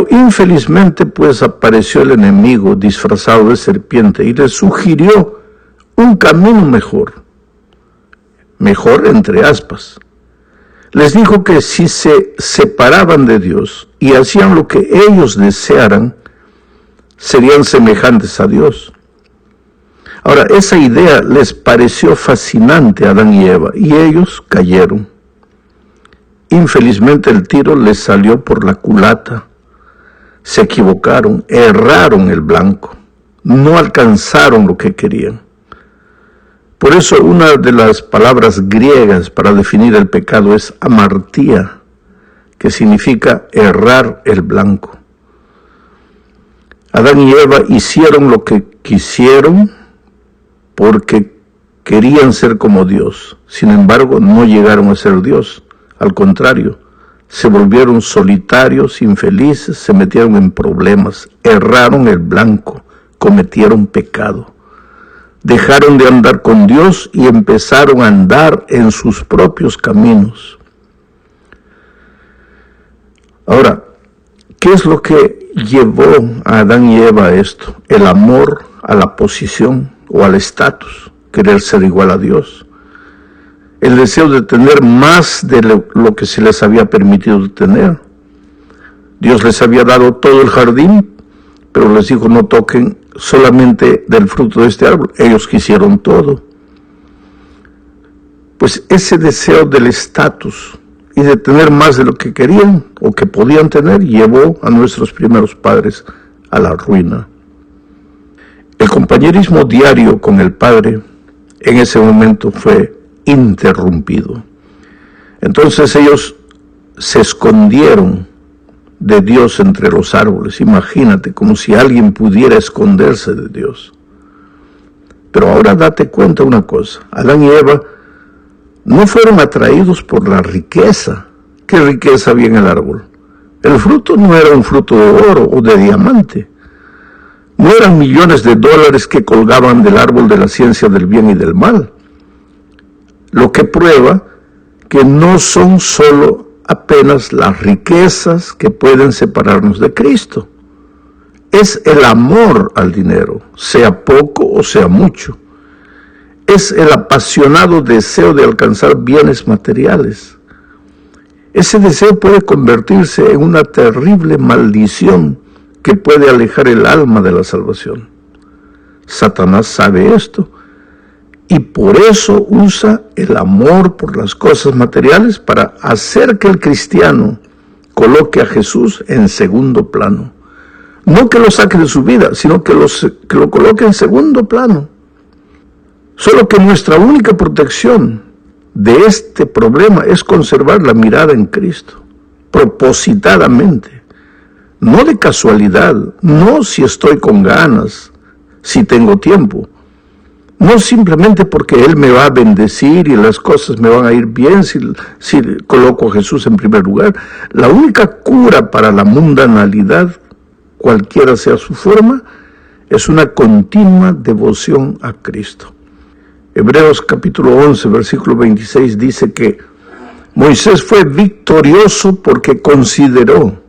Infelizmente, pues, apareció el enemigo disfrazado de serpiente y les sugirió un camino mejor entre aspas. Les dijo que si se separaban de Dios y hacían lo que ellos desearan, serían semejantes a Dios. Ahora, esa idea les pareció fascinante a Adán y Eva, y ellos cayeron. Infelizmente el tiro les salió por la culata. Se equivocaron, erraron el blanco, no alcanzaron lo que querían. Por eso una de las palabras griegas para definir el pecado es amartía, que significa errar el blanco. Adán y Eva hicieron lo que quisieron porque querían ser como Dios. Sin embargo, no llegaron a ser Dios. Al contrario, se volvieron solitarios, infelices, se metieron en problemas, erraron el blanco, cometieron pecado. Dejaron de andar con Dios y empezaron a andar en sus propios caminos. Ahora, ¿qué es lo que llevó a Adán y Eva a esto? El amor a la posición o al estatus, querer ser igual a Dios. El deseo de tener más de lo que se les había permitido tener. Dios les había dado todo el jardín, pero les dijo no toquen solamente del fruto de este árbol. Ellos quisieron todo. Pues ese deseo del estatus y de tener más de lo que querían o que podían tener llevó a nuestros primeros padres a la ruina. El compañerismo diario con el Padre en ese momento fue interrumpido. Entonces ellos se escondieron de Dios entre los árboles. Imagínate, como si alguien pudiera esconderse de Dios. Pero ahora date cuenta una cosa, Adán y Eva no fueron atraídos por la riqueza. ¿Qué riqueza había en el árbol? El fruto no era un fruto de oro o de diamante. No eran millones de dólares que colgaban del árbol de la ciencia del bien y del mal. Lo que prueba que no son solo apenas las riquezas que pueden separarnos de Cristo. Es el amor al dinero, sea poco o sea mucho. Es el apasionado deseo de alcanzar bienes materiales. Ese deseo puede convertirse en una terrible maldición que puede alejar el alma de la salvación. Satanás sabe esto y por eso usa el amor por las cosas materiales para hacer que el cristiano coloque a Jesús en segundo plano. No que lo saque de su vida, sino que lo coloque en segundo plano. Solo que nuestra única protección de este problema es conservar la mirada en Cristo, propositadamente, no de casualidad, no si estoy con ganas, si tengo tiempo, no simplemente porque Él me va a bendecir y las cosas me van a ir bien si coloco a Jesús en primer lugar. La única cura para la mundanalidad, cualquiera sea su forma, es una continua devoción a Cristo. Hebreos capítulo 11, versículo 26 dice que Moisés fue victorioso porque consideró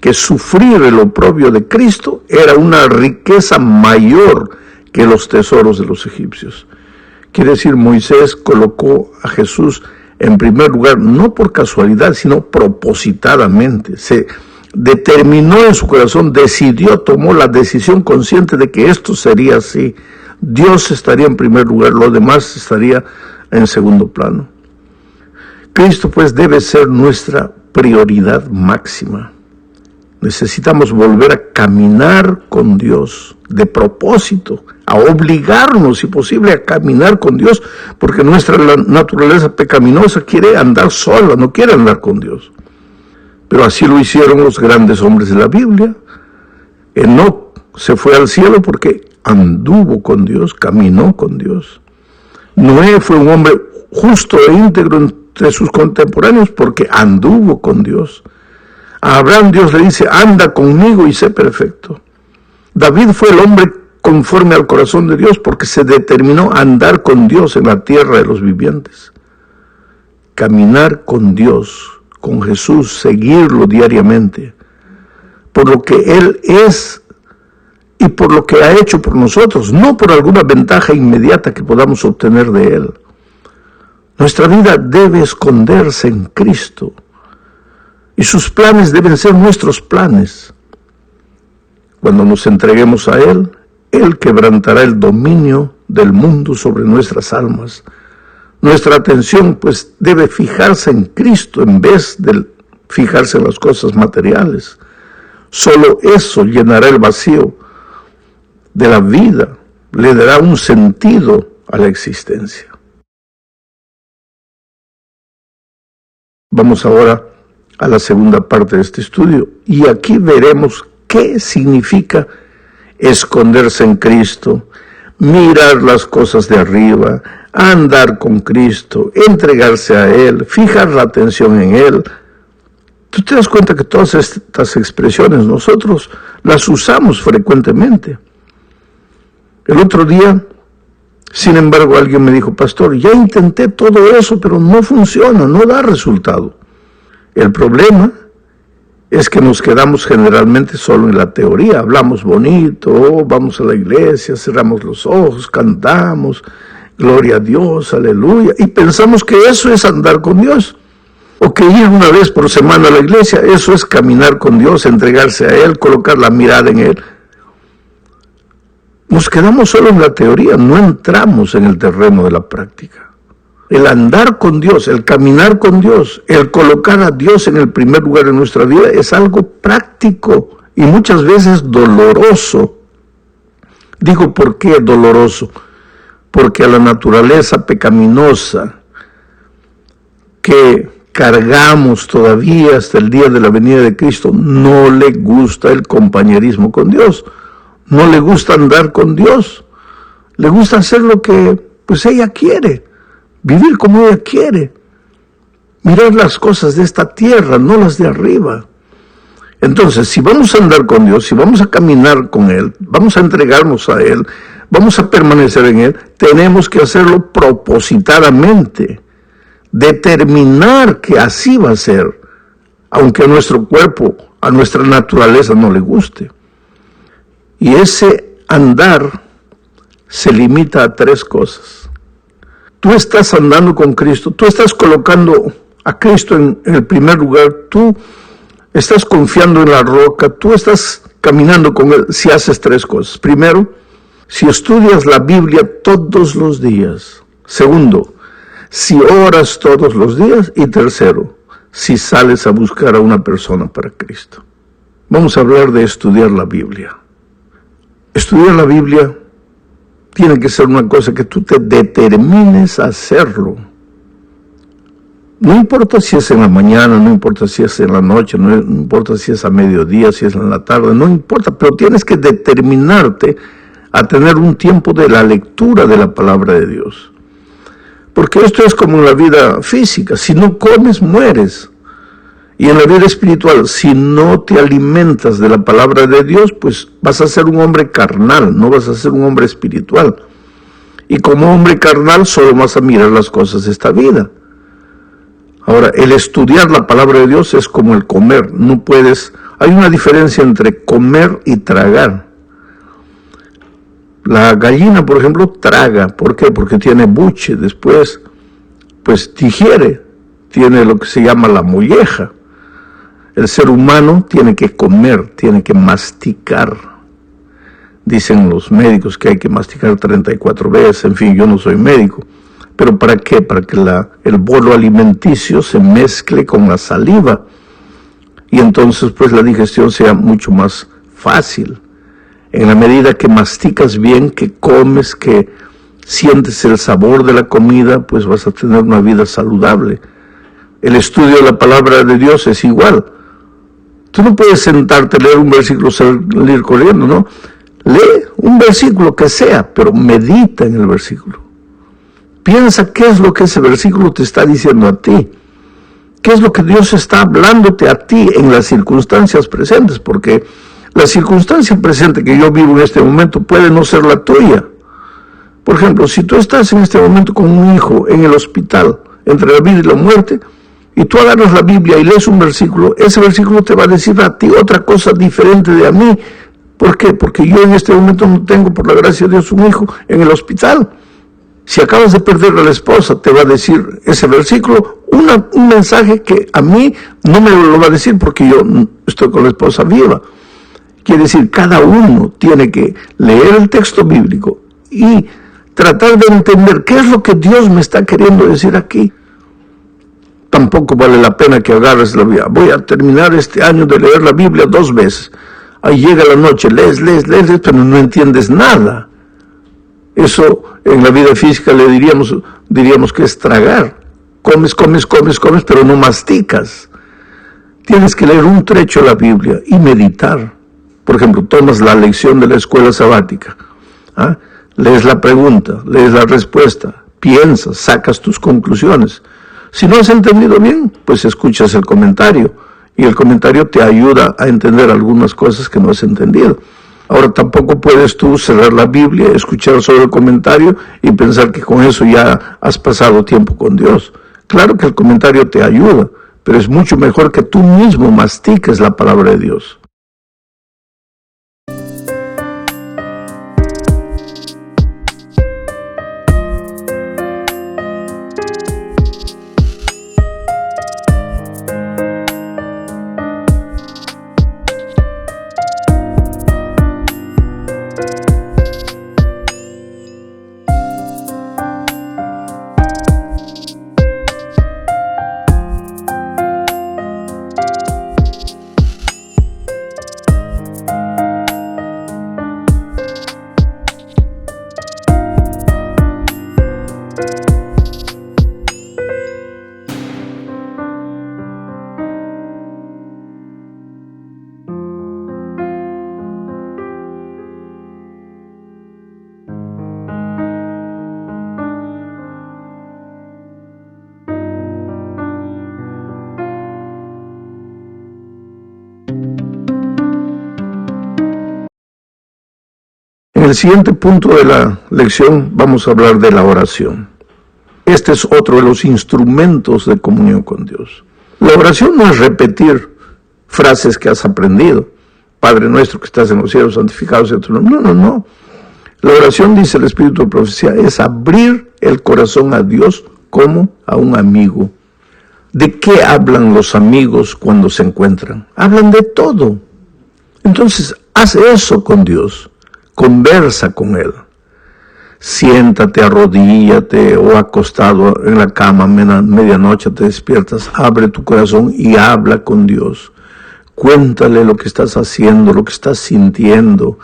que sufrir el oprobio de Cristo era una riqueza mayor que los tesoros de los egipcios. Quiere decir, Moisés colocó a Jesús en primer lugar, no por casualidad, sino propositadamente. Se determinó en su corazón, decidió, tomó la decisión consciente de que esto sería así. Dios estaría en primer lugar, lo demás estaría en segundo plano. Cristo pues debe ser nuestra prioridad máxima. Necesitamos volver a caminar con Dios de propósito, a obligarnos, si posible, a caminar con Dios, porque nuestra naturaleza pecaminosa quiere andar sola, no quiere andar con Dios. Pero así lo hicieron los grandes hombres de la Biblia. Enoc se fue al cielo porque anduvo con Dios, caminó con Dios. Noé fue un hombre justo e íntegro entre sus contemporáneos porque anduvo con Dios. A Abraham Dios le dice, anda conmigo y sé perfecto. David fue el hombre conforme al corazón de Dios porque se determinó a andar con Dios en la tierra de los vivientes. Caminar con Dios, con Jesús, seguirlo diariamente, por lo que Él es y por lo que ha hecho por nosotros, no por alguna ventaja inmediata que podamos obtener de Él. Nuestra vida debe esconderse en Cristo y sus planes deben ser nuestros planes. Cuando nos entreguemos a Él, Él quebrantará el dominio del mundo sobre nuestras almas. Nuestra atención pues debe fijarse en Cristo en vez de fijarse en las cosas materiales. Solo eso llenará el vacío de la vida, le dará un sentido a la existencia. Vamos ahora a la segunda parte de este estudio y aquí veremos qué significa esconderse en Cristo, mirar las cosas de arriba, andar con Cristo, entregarse a Él, fijar la atención en Él. Tú te das cuenta que todas estas expresiones nosotros las usamos frecuentemente. El otro día, sin embargo, alguien me dijo, pastor, ya intenté todo eso, pero no funciona, no da resultado. El problema es que nos quedamos generalmente solo en la teoría. Hablamos bonito, vamos a la iglesia, cerramos los ojos, cantamos, gloria a Dios, aleluya, y pensamos que eso es andar con Dios. O que ir una vez por semana a la iglesia, eso es caminar con Dios, entregarse a Él, colocar la mirada en Él. Nos quedamos solo en la teoría, no entramos en el terreno de la práctica. El andar con Dios, el caminar con Dios, el colocar a Dios en el primer lugar en nuestra vida es algo práctico y muchas veces doloroso. Digo, ¿por qué doloroso? Porque a la naturaleza pecaminosa que cargamos todavía hasta el día de la venida de Cristo, no le gusta el compañerismo con Dios. No le gusta andar con Dios, le gusta hacer lo que pues ella quiere, vivir como ella quiere, mirar las cosas de esta tierra, no las de arriba. Entonces, si vamos a andar con Dios, si vamos a caminar con Él, vamos a entregarnos a Él, vamos a permanecer en Él, tenemos que hacerlo propositadamente, determinar que así va a ser, aunque a nuestro cuerpo, a nuestra naturaleza no le guste. Y ese andar se limita a tres cosas. Tú estás andando con Cristo, tú estás colocando a Cristo en el primer lugar, tú estás confiando en la roca, tú estás caminando con Él si haces tres cosas. Primero, si estudias la Biblia todos los días. Segundo, si oras todos los días. Y tercero, si sales a buscar a una persona para Cristo. Vamos a hablar de estudiar la Biblia. Estudiar la Biblia tiene que ser una cosa que tú te determines a hacerlo. No importa si es en la mañana, no importa si es en la noche, no importa si es a mediodía, si es en la tarde, no importa, pero tienes que determinarte a tener un tiempo de la lectura de la palabra de Dios. Porque esto es como en la vida física, si no comes, mueres. Y en la vida espiritual, si no te alimentas de la palabra de Dios, pues vas a ser un hombre carnal, no vas a ser un hombre espiritual. Y como hombre carnal solo vas a mirar las cosas de esta vida. Ahora, el estudiar la palabra de Dios es como el comer. No puedes, hay una diferencia entre comer y tragar. La gallina, por ejemplo, traga. ¿Por qué? Porque tiene buche. Después, pues digiere. Tiene lo que se llama la molleja. El ser humano tiene que comer, tiene que masticar. Dicen los médicos que hay que masticar 34 veces. En fin, yo no soy médico. ¿Pero para qué? Para que el bolo alimenticio se mezcle con la saliva. Y entonces, pues, la digestión sea mucho más fácil. En la medida que masticas bien, que comes, que sientes el sabor de la comida, pues vas a tener una vida saludable. El estudio de la palabra de Dios es igual. Tú no puedes sentarte a leer un versículo, salir corriendo, ¿no? Lee un versículo que sea, pero medita en el versículo. Piensa qué es lo que ese versículo te está diciendo a ti. ¿Qué es lo que Dios está hablándote a ti en las circunstancias presentes? Porque la circunstancia presente que yo vivo en este momento puede no ser la tuya. Por ejemplo, si tú estás en este momento con un hijo en el hospital, entre la vida y la muerte, y tú agarras la Biblia y lees un versículo, ese versículo te va a decir a ti otra cosa diferente de a mí. ¿Por qué? Porque yo en este momento no tengo, por la gracia de Dios, un hijo en el hospital. Si acabas de perder a la esposa, te va a decir ese versículo un mensaje que a mí no me lo va a decir porque yo estoy con la esposa viva. Quiere decir, cada uno tiene que leer el texto bíblico y tratar de entender qué es lo que Dios me está queriendo decir aquí. Tampoco vale la pena que agarres la Biblia. Voy a terminar este año de leer la Biblia 2 veces. Ahí llega la noche, lees, pero no entiendes nada. Eso en la vida física le diríamos que es tragar. Comes, pero no masticas. Tienes que leer un trecho de la Biblia y meditar. Por ejemplo, tomas la lección de la escuela sabática. Lees la pregunta, lees la respuesta, piensas, sacas tus conclusiones. Si no has entendido bien, pues escuchas el comentario. Y el comentario te ayuda a entender algunas cosas que no has entendido. Ahora, tampoco puedes tú cerrar la Biblia, escuchar solo el comentario y pensar que con eso ya has pasado tiempo con Dios. Claro que el comentario te ayuda, pero es mucho mejor que tú mismo mastiques la palabra de Dios. En el siguiente punto de la lección vamos a hablar de la oración. Este es otro de los instrumentos de comunión con Dios. La oración no es repetir frases que has aprendido. Padre nuestro que estás en los cielos, santificado sea tu nombre. No. La oración, dice el Espíritu de Profecía, es abrir el corazón a Dios como a un amigo. ¿De qué hablan los amigos cuando se encuentran? Hablan de todo. Entonces, haz eso con Dios. Conversa con Él. Siéntate, arrodíllate o acostado en la cama, medianoche te despiertas, abre tu corazón y habla con Dios. Cuéntale lo que estás haciendo, lo que estás sintiendo,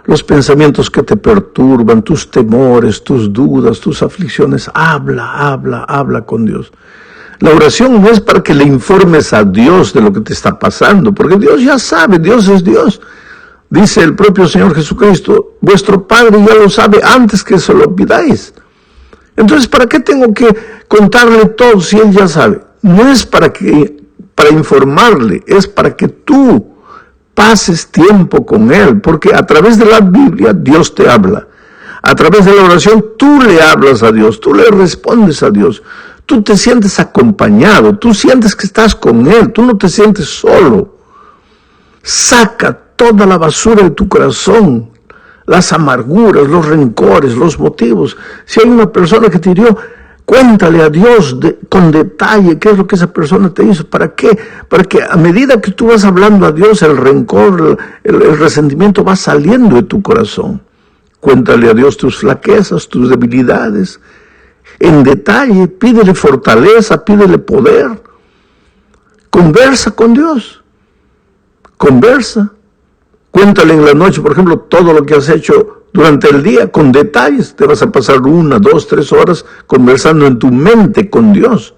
los pensamientos que te perturban, tus temores, tus dudas, tus aflicciones. Habla con Dios. La oración no es para que le informes a Dios de lo que te está pasando, porque Dios ya sabe, Dios es Dios. Dice el propio Señor Jesucristo, vuestro Padre ya lo sabe antes que se lo pidáis. Entonces, ¿para qué tengo que contarle todo si Él ya sabe? No es para informarle, es para que tú pases tiempo con Él, porque a través de la Biblia Dios te habla. A través de la oración tú le hablas a Dios, tú le respondes a Dios. Tú te sientes acompañado, tú sientes que estás con Él, tú no te sientes solo. Saca toda la basura de tu corazón, las amarguras, los rencores, los motivos. Si hay una persona que te hirió, cuéntale a Dios con detalle qué es lo que esa persona te hizo. ¿Para qué? Para que a medida que tú vas hablando a Dios, el rencor, el resentimiento va saliendo de tu corazón. Cuéntale a Dios tus flaquezas, tus debilidades. En detalle, pídele fortaleza, pídele poder. Conversa con Dios. Conversa. Cuéntale en la noche, por ejemplo, todo lo que has hecho durante el día, con detalles. Te vas a pasar 1, 2, 3 horas conversando en tu mente con Dios.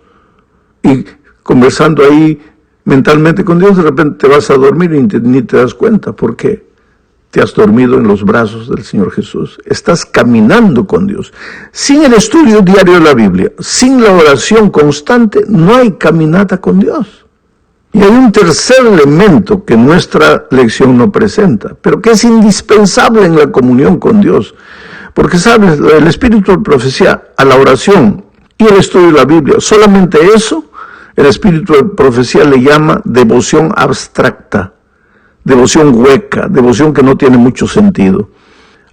Y conversando ahí mentalmente con Dios, de repente te vas a dormir y ni te das cuenta. ¿Por qué? Te has dormido en los brazos del Señor Jesús. Estás caminando con Dios. Sin el estudio diario de la Biblia, sin la oración constante, no hay caminata con Dios. Y hay un tercer elemento que nuestra lección no presenta, pero que es indispensable en la comunión con Dios. Porque, ¿sabes? El Espíritu de Profecía a la oración y el estudio de la Biblia, solamente eso El espíritu de profecía le llama devoción abstracta, devoción hueca, devoción que no tiene mucho sentido.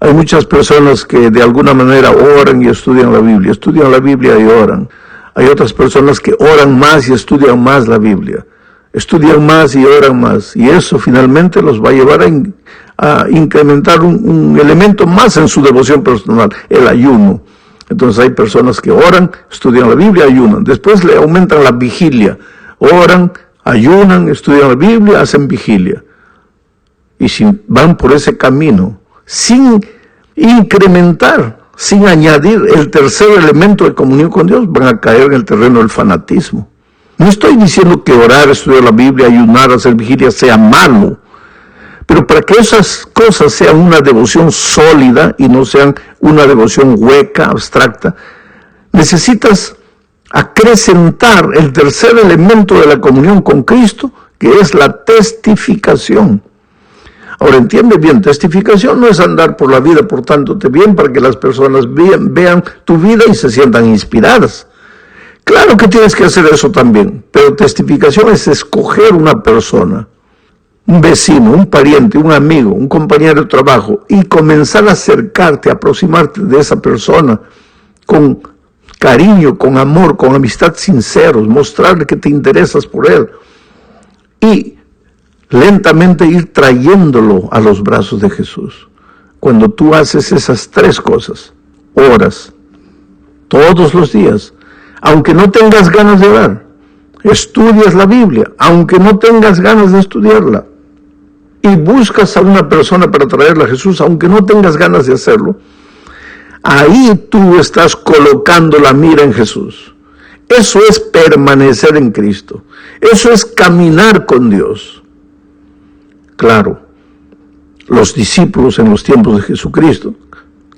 Hay muchas personas que de alguna manera oran y estudian la Biblia y oran. Hay otras personas que oran más y estudian más la Biblia. Estudian más y oran más. Y eso finalmente los va a llevar a incrementar un elemento más en su devoción personal, el ayuno. Entonces hay personas que oran, estudian la Biblia, ayunan. Después le aumentan la vigilia. Oran, ayunan, estudian la Biblia, hacen vigilia. Y si van por ese camino, sin incrementar, sin añadir el tercer elemento de comunión con Dios, van a caer en el terreno del fanatismo. No estoy diciendo que orar, estudiar la Biblia, ayunar, hacer vigilia sea malo, pero para que esas cosas sean una devoción sólida y no sean una devoción hueca, abstracta, necesitas acrecentar el tercer elemento de la comunión con Cristo, que es la testificación. Ahora, entiende bien, testificación no es andar por la vida portándote bien para que las personas vean tu vida y se sientan inspiradas. Claro que tienes que hacer eso también, pero testificación es escoger una persona, un vecino, un pariente, un amigo, un compañero de trabajo, y comenzar a acercarte, a aproximarte de esa persona con cariño, con amor, con amistad sinceros, mostrarle que te interesas por él y lentamente ir trayéndolo a los brazos de Jesús. Cuando tú haces esas tres cosas, oras todos los días, aunque no tengas ganas de orar, estudias la Biblia, aunque no tengas ganas de estudiarla, y buscas a una persona para traerla a Jesús, aunque no tengas ganas de hacerlo, ahí tú estás colocando la mira en Jesús. Eso es permanecer en Cristo. Eso es caminar con Dios. Claro, los discípulos en los tiempos de Jesucristo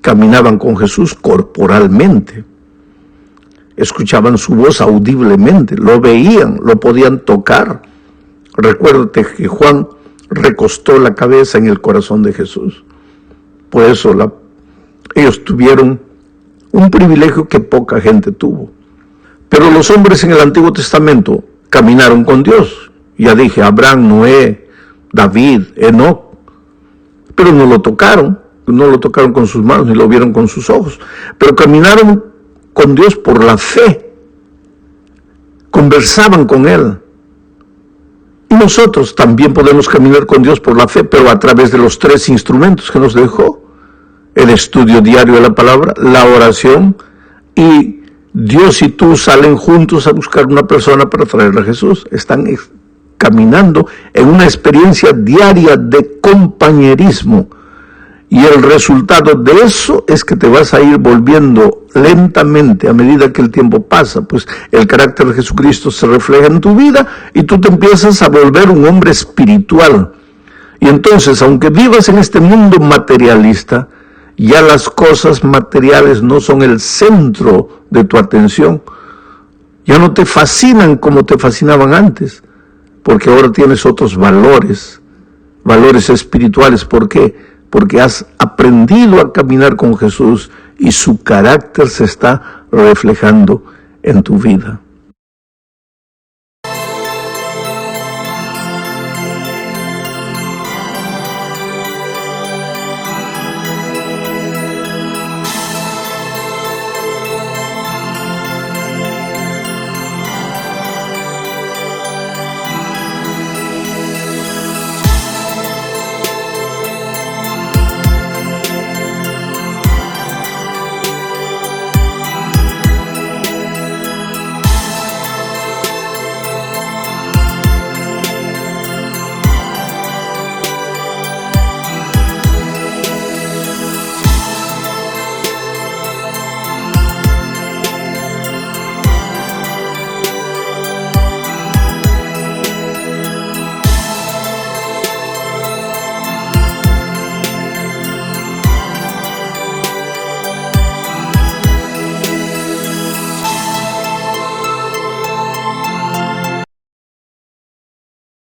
caminaban con Jesús corporalmente. Escuchaban su voz audiblemente, lo veían, lo podían tocar. Recuérdate que Juan recostó la cabeza en el corazón de Jesús. Por eso ellos tuvieron un privilegio que poca gente tuvo. Pero los hombres en el Antiguo Testamento caminaron con Dios. Ya dije, Abraham, Noé, David, Enoc. Pero no lo tocaron con sus manos ni lo vieron con sus ojos. Pero caminaron con Dios por la fe. Conversaban con Él. Y nosotros también podemos caminar con Dios por la fe, pero a través de los tres instrumentos que nos dejó: el estudio diario de la palabra, la oración, y Dios y tú salen juntos a buscar una persona para traerla a Jesús. Están caminando en una experiencia diaria de compañerismo. Y el resultado de eso es que te vas a ir volviendo lentamente a medida que el tiempo pasa, pues el carácter de Jesucristo se refleja en tu vida y tú te empiezas a volver un hombre espiritual. Y entonces, aunque vivas en este mundo materialista, ya las cosas materiales no son el centro de tu atención. Ya no te fascinan como te fascinaban antes, porque ahora tienes otros valores espirituales. ¿Por qué? Porque has aprendido a caminar con Jesús y su carácter se está reflejando en tu vida.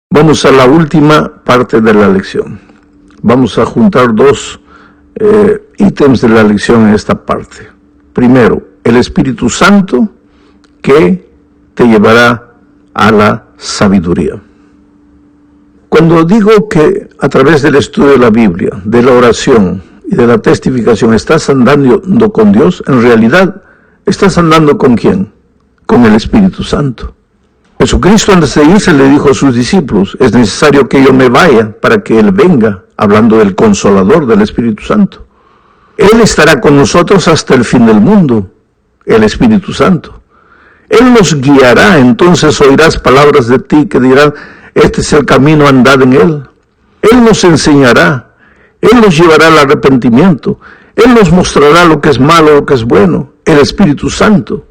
Vamos a la última parte de la lección. Vamos a juntar dos ítems de la lección en esta parte. Primero, el Espíritu Santo que te llevará a la sabiduría. Cuando digo que a través del estudio de la Biblia, de la oración y de la testificación estás andando con Dios, en realidad estás andando ¿con quién? Con el Espíritu Santo. Jesucristo antes de irse le dijo a sus discípulos, es necesario que yo me vaya para que Él venga, hablando del Consolador, del Espíritu Santo. Él estará con nosotros hasta el fin del mundo, el Espíritu Santo. Él nos guiará, entonces oirás palabras de ti que dirán, este es el camino, andad en él. Él nos enseñará, Él nos llevará al arrepentimiento, Él nos mostrará lo que es malo, lo que es bueno, el Espíritu Santo.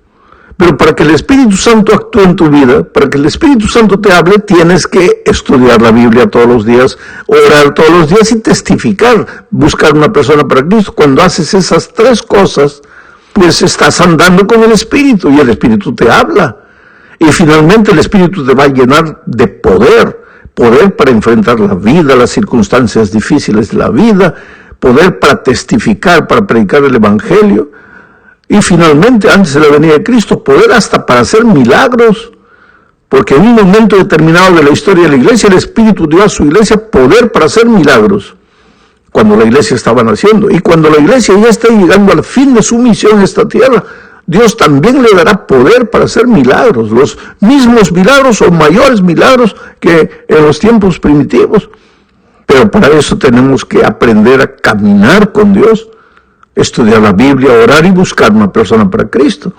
Pero para que el Espíritu Santo actúe en tu vida, para que el Espíritu Santo te hable, tienes que estudiar la Biblia todos los días, orar todos los días y testificar, buscar una persona para Cristo. Cuando haces esas tres cosas, pues estás andando con el Espíritu y el Espíritu te habla. Y finalmente el Espíritu te va a llenar de poder para enfrentar la vida, las circunstancias difíciles de la vida, poder para testificar, para predicar el Evangelio. Y finalmente, antes de la venida de Cristo, poder hasta para hacer milagros. Porque en un momento determinado de la historia de la iglesia, el Espíritu dio a su iglesia poder para hacer milagros. Cuando la iglesia estaba naciendo. Y cuando la iglesia ya está llegando al fin de su misión en esta tierra, Dios también le dará poder para hacer milagros. Los mismos milagros o mayores milagros que en los tiempos primitivos. Pero para eso tenemos que aprender a caminar con Dios, estudiar la Biblia, orar y buscar una persona para Cristo.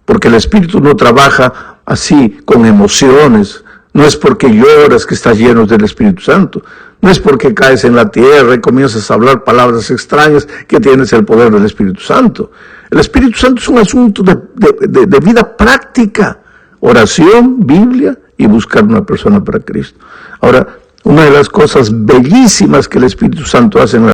Porque el Espíritu no trabaja así, con emociones. No es porque lloras que estás lleno del Espíritu Santo. No es porque caes en la tierra y comienzas a hablar palabras extrañas que tienes el poder del Espíritu Santo. El Espíritu Santo es un asunto de vida práctica. Oración, Biblia y buscar una persona para Cristo. Ahora, una de las cosas bellísimas que el Espíritu Santo hace en la